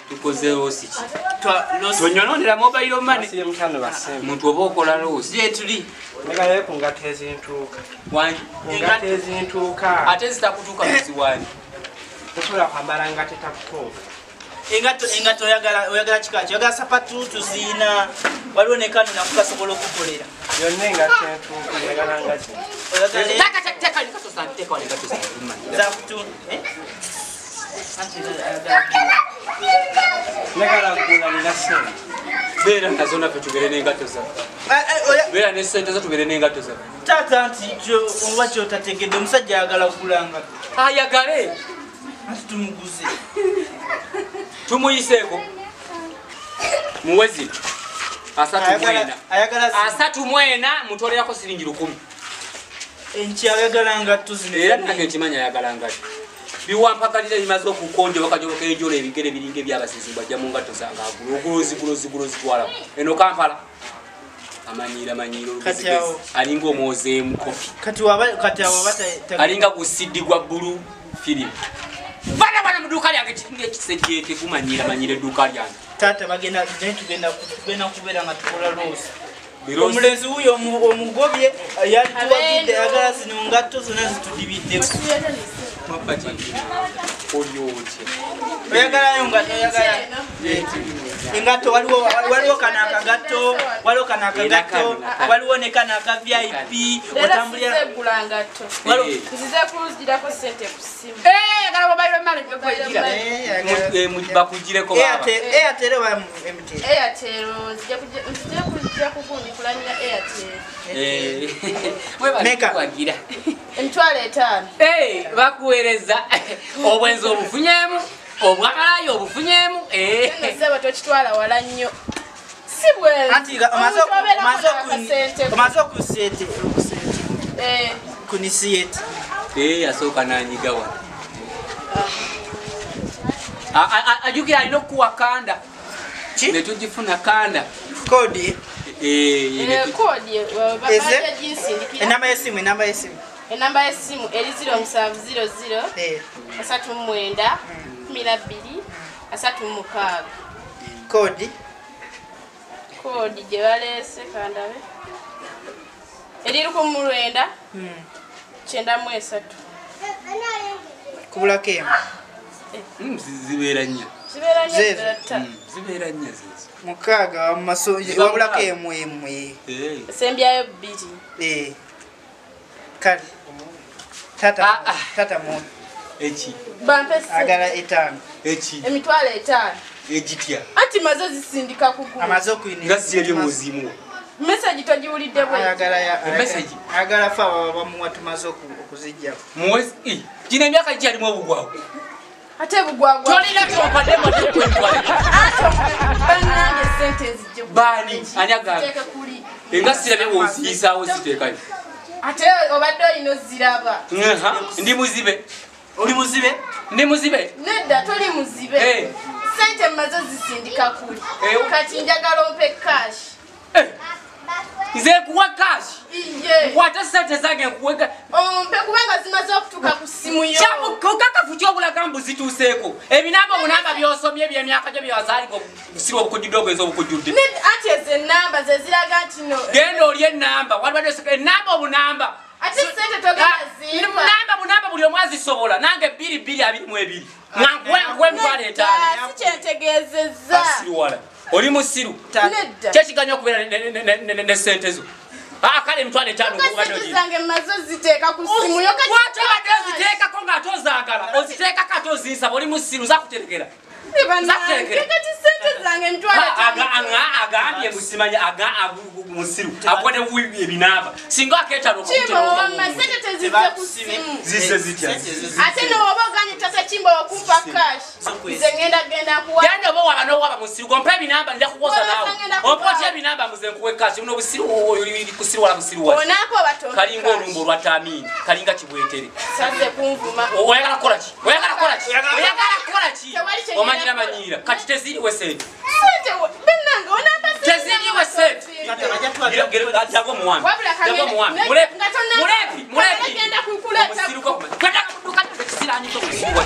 tukoze losi tonyonondera mobile money muntu oba okola losi je tuli negale kungatte ezintuuka wangi ngatte ezintuuka ate zitakutuuka muziwani tosobola kwambala ngatte takutuuka engato oyagala kikaki oyagala sapatu tuzina waliwo nekano nakukasobola okukolera yonna engatte entuuka negala ngati zakutu negala nkula nina sente beera nazo naffe tubere n'engato za beera n'essente zo tubere n'engato za taata nti oba kyotategedde omusajja ayagala kugula ngato ayagale ati tumuguze tumuyiseeko muwezi 34 mutolerako siringi 10 enki ayagala ngato zino era nange nkimanya ayagala ngato biwampakalira bimaze okukonja bakajoboka enjola ebigere biringa ebyabasizibwa ajja mu ngato zange agula ogulozigulozigulozitwala eno Kampala amanyiira olugezigezi alinga omwozeemuko alinga gusidi gwa bbulu firimu bana mu dduuka lyange ekisejje tekumanyiira edduuka lyange taata bagenda tugenda kubeera nga tukola loosi omulenzi wuyo omugobye yali tuwagidde ayagala zino ngatto zonna zitudibiddeku oyagalayo engatto waliwo kano akagatto waliwo ne kano aka VIP otambulira bakugireko Airtel wa MTN wagira emitwalo 5 bakuweereza obwenzi obufunyemu obwakalayo obufunyemu sebo tokitwala wala nnyo si omaze okusente kunisiyeti yasooka nanyigawa ajukira alina okukuwa kanda netugifuna kanda kodi enamba y'essimu enamba y'essimu eri 0700 39 12 36 kodi gye baleese kandabe eri 19 93 kubulako emu zibeera nnya mukaaga wabulako emu esembyayo 2 kale tata muntu agala 5 emitwalo 5 egitya anti maze zisindika kugula amaze okuyinira nga si eri muzimu message togiwulidde bwe ayagala fa bamuwa tumaze okuzijjako muwezi kino emyaka gyalimu obugwawo ate bugwagwa tolina kyompadde bannange sente ezijje baani ani agamba enga sirabye bwoziyisaawo ziteekayo ate obadde olina oziraba ndi muzibe oli muzibe ndi muzibe nedda toli muzibe sente maze zisindika kuli kati njagala ompe cash nze kuwa cash nkwata sente zange nkuweka ompe kubanga zimaze okutuuka ku ssimu yo kakafu kyobulaga mbu zituuseeko ebinamba obunamba byosomye byemyaka gyo byewazaaliko busiri obukujjudde obwenzi obukujjudde ati ezo ennamba ze ziraga nti no genda oli ennamba ennamba obunamba ate sente togenda zimba namba buli omu azisobola nange 2222 nkuwe emitwalo 5 si kyentegeezezza asiruwala oli musiru kyekiganya okubeera ne sente zo kale emitwalo 5 zange maze ziteeka ku ssimu yo watobadde oziteekako ng'ate ozaagala oziteekako ate ozinsaba oli musiru nzakuterekera kati sente zange emitwalo agambye musimanya musiru akwate ebinaaba singa akeetalo sente tezizze ku ssimu zisse zitya ate nooba oganye tata Kimbowa okumpa cash nze ngenda kuwa yani oba waba n'owaba musiru gompa ebinamba nja kukoza naawe ompa otya ebinamba muze nkuwe cash buno busiru oli kusiru wala musiru wala onaako batonda kalinga olumba olwa taamini kalinga kibwetere saze kunvuma oyagala kukola ki omanyira manyiira kati teziriwe sente bennange onamba teziriwe sente jago muwambi mulepi genda kukuleta kwenda kuduka ekisiranyizo kusiruwa